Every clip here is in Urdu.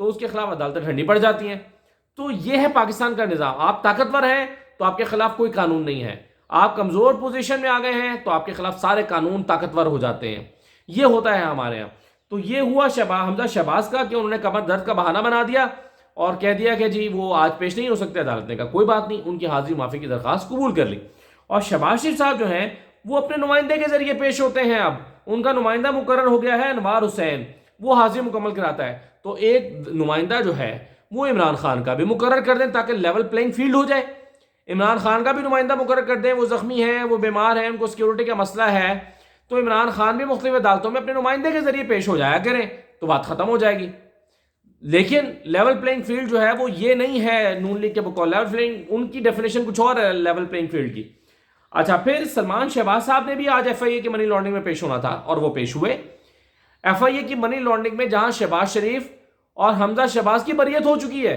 تو اس کے خلاف عدالتیں ٹھنڈی پڑ جاتی ہیں. تو یہ ہے پاکستان کا نظام. آپ طاقتور ہیں تو آپ کے خلاف کوئی قانون نہیں ہے، آپ کمزور پوزیشن میں آ گئے ہیں تو آپ کے خلاف سارے قانون طاقتور ہو جاتے ہیں. یہ ہوتا ہے ہمارے یہاں. تو یہ ہوا حمزہ شہباز کا کہ انہوں نے کمر درد کا بہانہ بنا دیا اور کہہ دیا کہ جی وہ آج پیش نہیں ہو سکتے عدالت نے. کا کوئی بات نہیں، ان کی حاضری معافی کی درخواست قبول کر لی. اور شہباز شریف صاحب جو ہیں وہ اپنے نمائندے کے ذریعے پیش ہوتے ہیں. اب ان کا نمائندہ مقرر ہو گیا ہے انوار حسین، وہ حاضری مکمل کراتا ہے. تو ایک نمائندہ جو ہے وہ عمران خان کا بھی مقرر کر دیں تاکہ لیول پلینگ فیلڈ ہو جائے. عمران خان کا بھی نمائندہ مقرر کر دیں، وہ زخمی ہیں، وہ بیمار ہیں، ان کو سیکیورٹی کا مسئلہ ہے، تو عمران خان بھی مختلف عدالتوں میں اپنے نمائندے کے ذریعے پیش ہو جایا کریں تو بات ختم ہو جائے گی. لیکن لیول پلینگ فیلڈ جو ہے وہ یہ نہیں ہے نون لیگ کے بقول. لیول پلینگ ان کی ڈیفینیشن کچھ اور ہے لیول پلینگ فیلڈ کی. اچھا، پھر سلمان شہباز صاحب نے بھی آج ایف آئی اے کی منی لانڈرنگ میں پیش ہونا تھا اور وہ پیش ہوئے. ایف آئی اے کی منی لانڈرنگ میں جہاں شہباز شریف اور حمزہ شہباز کی بریت ہو چکی ہے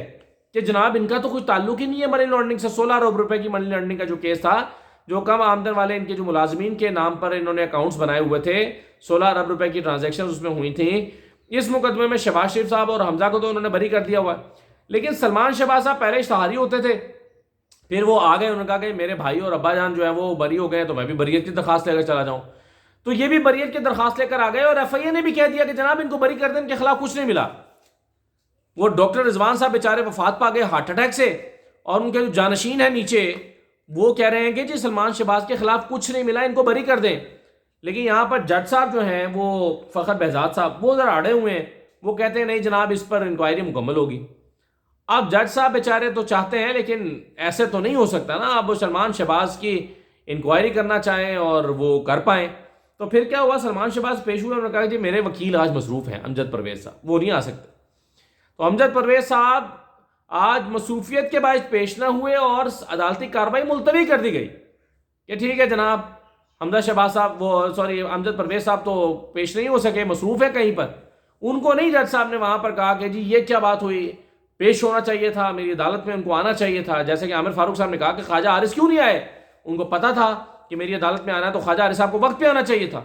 کہ جناب ان کا تو کچھ تعلق ہی نہیں ہے منی لانڈرنگ سے. 16 ارب روپے کی منی لانڈرنگ کا جو کیس تھا، جو کم آمدن والے ان کے جو ملازمین کے نام پر انہوں نے اکاؤنٹس بنائے ہوئے تھے، 16 ارب روپے کی ٹرانزیکشن اس میں ہوئی تھیں. اس مقدمے میں شہباز شریف صاحب اور حمزہ کو تو انہوں نے بری کر دیا ہوا ہے. لیکن سلمان شہباز صاحب پہلے اشتہاری ہوتے تھے، پھر وہ آ گئے، انہوں نے کہا کہ میرے بھائی اور ابا جان جو ہے وہ بری ہو گئے تو میں بھی بریت کی درخواست لے کر چلا جاؤں. تو یہ بھی بریت کی درخواست لے کر آ گئے اور ایف آئی اے نے بھی کہہ دیا کہ جناب ان کو بری کر دیں، ان کے خلاف کچھ نہیں ملا. وہ ڈاکٹر رضوان صاحب بیچارے وفات پا گئے ہارٹ اٹیک سے، اور ان کے جو جانشین ہیں نیچے وہ کہہ رہے ہیں کہ جی سلمان شہباز کے خلاف کچھ نہیں ملا، ان کو بری کر دیں. لیکن یہاں پر جج صاحب جو ہیں وہ فخر بہزاد صاحب وہ ذرا اڑے ہوئے ہیں، وہ کہتے ہیں نہیں جناب اس پر انکوائری مکمل ہوگی. اب جج صاحب بیچارے تو چاہتے ہیں لیکن ایسے تو نہیں ہو سکتا نا، اب وہ سلمان شہباز کی انکوائری کرنا چاہیں اور وہ کر پائیں. تو پھر کیا ہوا، سلمان شہباز پیش ہوئے، انہوں نے کہا کہ میرے وکیل آج مصروف ہیں امجد پرویز صاحب، وہ نہیں آ سکتے. تو امجد پرویز صاحب آج مصروفیت کے باعث پیش نہ ہوئے اور عدالتی کارروائی ملتوی کر دی گئی کہ ٹھیک ہے جناب حمزہ شہباز صاحب امجد پرویز صاحب تو پیش نہیں ہو سکے، مصروف ہے کہیں پر. ان کو نہیں جج صاحب نے وہاں پر کہا کہ جی یہ کیا بات ہوئی، پیش ہونا چاہیے تھا، میری عدالت میں ان کو آنا چاہیے تھا. جیسے کہ عامر فاروق صاحب نے کہا کہ خواجہ حارث کیوں نہیں آئے، ان کو پتا تھا کہ میری عدالت میں آنا ہے تو خواجہ حارث صاحب کو وقت پہ آنا چاہیے تھا.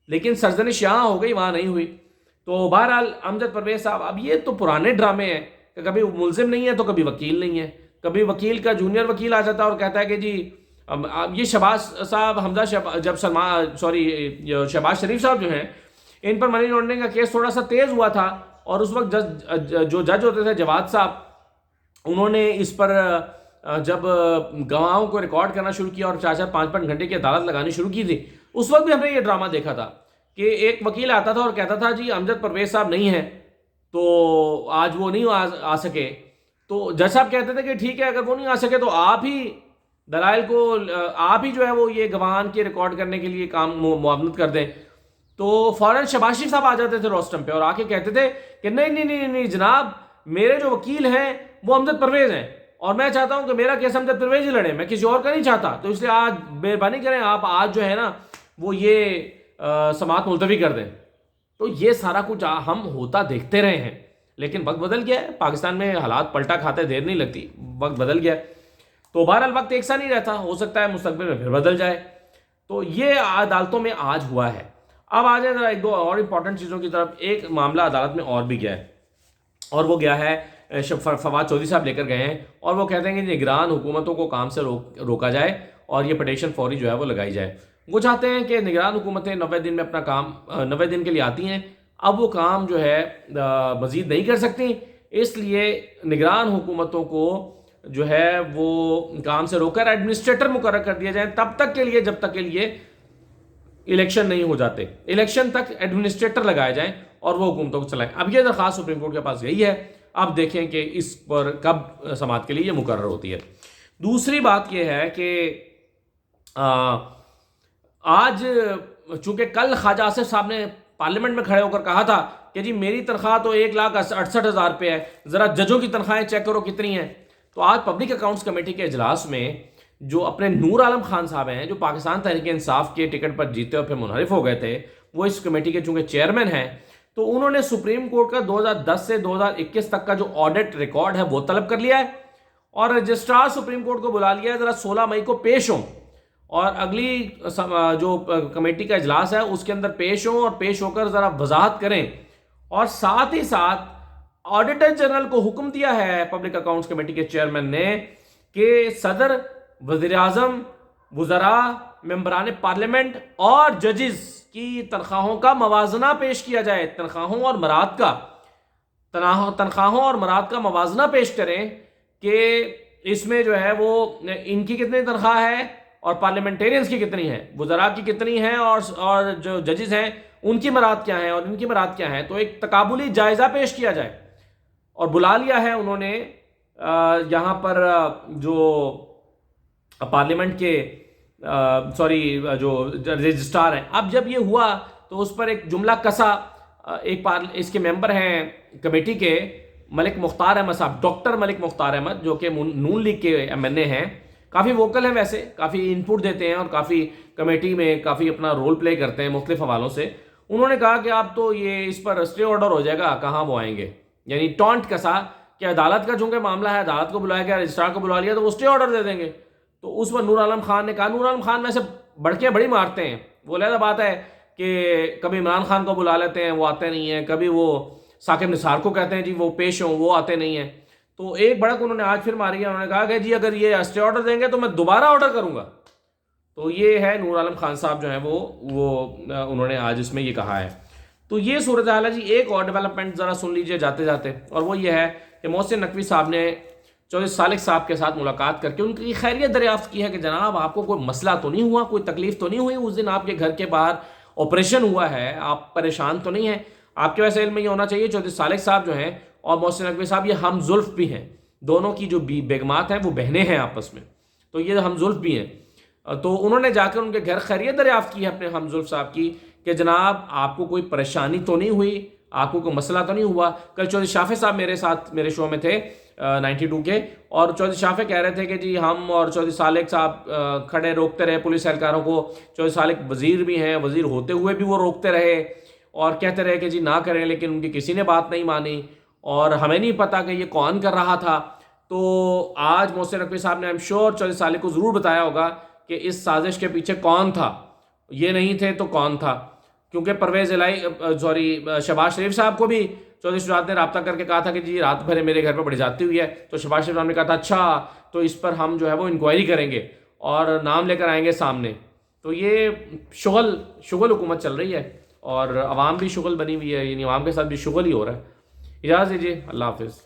لیکن سرزنش یہاں ہو گئی، وہاں نہیں ہوئی. تو بہرحال امجد پرویز صاحب، اب یہ تو پرانے ڈرامے ہیں کہ کبھی ملزم نہیں ہے تو کبھی وکیل نہیں ہے، کبھی وکیل کا جونیئر وکیل آ جاتا ہے اور کہتا ہے کہ جی اب یہ شہباز صاحب شہباز شریف صاحب جو ہیں ان پر منی لانڈرنگ کا کیس تھوڑا سا تیز ہوا تھا، اور اس وقت جو جج ہوتے تھے جواد صاحب، انہوں نے اس پر جب گواہوں کو ریکارڈ کرنا شروع کیا اور 4-5 گھنٹے کی عدالت لگانی شروع کی تھی، اس وقت بھی ہم نے یہ ڈرامہ دیکھا تھا کہ ایک وکیل آتا تھا اور کہتا تھا جی امجد پرویز صاحب نہیں ہیں تو آج وہ نہیں آ سکے. تو جج صاحب کہتے تھے کہ ٹھیک ہے اگر وہ نہیں آ سکے تو آپ ہی دلائل کو آپ ہی جو ہے وہ یہ گواہان کی ریکارڈ کرنے کے لیے کام معاونت کر دیں. تو فوراً شہباز شریف صاحب آ جاتے تھے روسٹم پہ اور آ کے کہتے تھے کہ نہیں جناب، میرے جو وکیل ہیں وہ امجد پرویز ہیں اور میں چاہتا ہوں کہ میرا کیس امجد پرویز ہی لڑے، میں کسی اور کا نہیں چاہتا. تو اس لیے آج مہربانی کریں آپ آج جو ہے نا وہ یہ سماعت ملتوی کر دیں. تو یہ سارا کچھ ہم ہوتا دیکھتے رہے ہیں، لیکن وقت بدل گیا ہے. پاکستان میں حالات پلٹا کھاتے دیر نہیں لگتی، وقت بدل گیا ہے. تو بہرحال وقت ایک سا نہیں رہتا، ہو سکتا ہے مستقبل میں پھر بدل جائے. تو یہ عدالتوں میں آج ہوا ہے. اب آ جائیں ذرا ایک دو اور امپورٹنٹ چیزوں کی طرف. ایک معاملہ عدالت میں اور بھی گیا ہے، اور وہ گیا ہے فواد چودھری صاحب لے کر گئے ہیں، اور وہ کہتے ہیں کہ نگران حکومتوں کو کام سے روکا جائے اور یہ پٹیشن فوری جو ہے وہ لگائی جائے. وہ چاہتے ہیں کہ نگران حکومتیں 90 دن میں اپنا کام 90 دن کے لیے آتی ہیں، اب وہ کام جو ہے مزید نہیں کر سکتی، اس لیے نگران حکومتوں کو جو ہے وہ کام سے روک کر ایڈمنسٹریٹر مقرر کر دیا جائے تب تک کے لیے جب تک کے لیے الیکشن نہیں ہو جاتے. الیکشن تک ایڈمنسٹریٹر لگائے جائیں اور وہ حکومتوں کو چلائیں. اب یہ درخواست سپریم کورٹ کے پاس گئی ہے، اب دیکھیں کہ اس پر کب سماعت کے لیے یہ مقرر ہوتی ہے. دوسری بات یہ ہے کہ آج چونکہ کل خواجہ آصف صاحب نے پارلیمنٹ میں کھڑے ہو کر کہا تھا کہ جی میری تنخواہ تو 1,68,000 روپے ہے، ذرا ججوں کی تنخواہیں چیک کرو کتنی ہیں. تو آج پبلک اکاؤنٹس کمیٹی کے اجلاس میں جو اپنے نور عالم خان صاحب ہیں، جو پاکستان تحریک انصاف کے ٹکٹ پر جیتے اور پھر منحرف ہو گئے تھے، وہ اس کمیٹی کے چونکہ چیئرمین ہیں، تو انہوں نے سپریم کورٹ کا 2010 سے 2021 تک کا جو آڈٹ ریکارڈ ہے وہ طلب کر لیا ہے اور رجسٹرار سپریم کورٹ کو بلا لیا ہے. ذرا 16 مئی کو پیش ہوں اور اگلی جو کمیٹی کا اجلاس ہے اس کے اندر پیش ہوں اور پیش ہو کر ذرا وضاحت کریں، اور ساتھ ہی ساتھ آڈیٹر جنرل کو حکم دیا ہے پبلک اکاؤنٹس کمیٹی کے چیئرمین نے کہ صدر، وزیر اعظم، وزراء، ممبران پارلیمنٹ اور ججز کی تنخواہوں کا موازنہ پیش کیا جائے، تنخواہوں اور مراد کا موازنہ پیش کریں کہ اس میں جو ہے وہ ان کی کتنی تنخواہ ہے اور پارلیمنٹیرینز کی کتنی ہے، وزراء کی کتنی ہے اور جو ججز ہیں ان کی مراد کیا ہیں اور ان کی مراد کیا ہیں، تو ایک تقابلی جائزہ پیش کیا جائے۔ اور بلا لیا ہے انہوں نے یہاں پر جو پارلیمنٹ کے جو رجسٹرار ہیں۔ اب جب یہ ہوا تو اس پر ایک جملہ کسا اس کے ممبر ہیں کمیٹی کے ملک مختار احمد صاحب، ڈاکٹر ملک مختار احمد، جو کہ نون لیگ کے MNA ہیں، کافی ووکل ہیں، ویسے کافی انپوٹ دیتے ہیں اور کافی کمیٹی میں کافی اپنا رول پلے کرتے ہیں مختلف حوالوں سے۔ انہوں نے کہا کہ اب تو یہ اس پر اسٹے آرڈر ہو جائے گا، کہاں وہ آئیں گے، یعنی ٹونٹ کسا کہ عدالت کا چونکہ معاملہ ہے، عدالت کو بلایا گیا، رجسٹرار کو بلا لیا تو وہ اسٹے آرڈر دے دیں گے۔ تو اس پر نور عالم خان نے کہا، نور عالم خان ویسے بڑکے بڑی مارتے ہیں، وہ علیحدہ بات ہے کہ کبھی عمران خان کو بلا لیتے ہیں، وہ آتے نہیں ہیں، کبھی وہ ثاقب نثار کو کہتے ہیں جی وہ پیش ہوں، وہ آتے نہیں ہیں۔ تو ایک بڑک انہوں نے آج پھر ماری ہے، انہوں نے کہا کہ جی اگر یہ اسٹے آرڈر دیں گے تو میں دوبارہ آرڈر کروں گا۔ تو یہ ہے نور عالم خان صاحب جو ہیں وہ انہوں نے آج اس میں یہ کہا ہے۔ تو یہ صورتحال ہے جی۔ ایک اور ڈیولپمنٹ ذرا سن لیجئے جاتے جاتے، اور وہ یہ ہے کہ محسن نقوی صاحب نے چودھری صالح صاحب کے ساتھ ملاقات کر کے ان کی خیریت دریافت کی ہے کہ جناب آپ کو کوئی مسئلہ تو نہیں ہوا، کوئی تکلیف تو نہیں ہوئی، اس دن آپ کے گھر کے باہر آپریشن ہوا ہے، آپ پریشان تو نہیں ہیں؟ آپ کے ویسے علم میں یہ ہونا چاہیے چودھری صالح صاحب جو ہیں اور محسن نقوی صاحب یہ ہم زلف بھی ہیں، دونوں کی جو بیگمات ہیں وہ بہنیں ہیں آپس میں، تو یہ ہم زلف بھی ہیں۔ تو انہوں نے جا کر ان کے گھر خیریت دریافت کی ہے اپنے ہم زلف صاحب کی کہ جناب آپ کو کوئی پریشانی تو نہیں ہوئی، آپ کو کوئی مسئلہ تو نہیں ہوا۔ کل چودھری شافع صاحب میرے ساتھ میرے شو میں تھے 92 کے، اور چودھری شافع کہہ رہے تھے کہ جی ہم اور چودھری صالح صاحب کھڑے روکتے رہے پولیس اہلکاروں کو، چودھری صالح وزیر بھی ہیں، وزیر ہوتے ہوئے بھی وہ روکتے رہے اور کہتے رہے کہ جی نہ کریں، لیکن ان کی کسی نے بات نہیں مانی اور ہمیں نہیں پتا کہ یہ کون کر رہا تھا۔ تو آج محسن نقوی صاحب نے ایم شور چودھری صالح کو ضرور بتایا ہوگا کہ اس سازش کے پیچھے کون تھا، یہ نہیں تھے تو کون تھا، کیونکہ پرویز الہی شہباز شریف صاحب کو بھی چودھری شجاعت نے رابطہ کر کے کہا تھا کہ جی رات بھر میرے گھر پہ بڑی جاتی ہوئی ہے، تو شہباز شریف صاحب نے کہا تھا اچھا تو اس پر ہم جو ہے وہ انکوائری کریں گے اور نام لے کر آئیں گے سامنے۔ تو یہ شغل حکومت چل رہی ہے اور عوام بھی شغل بنی ہوئی ہے، یعنی عوام کے ساتھ بھی شغل ہی ہو رہا ہے۔ اجازت دیجیے، اللہ حافظ۔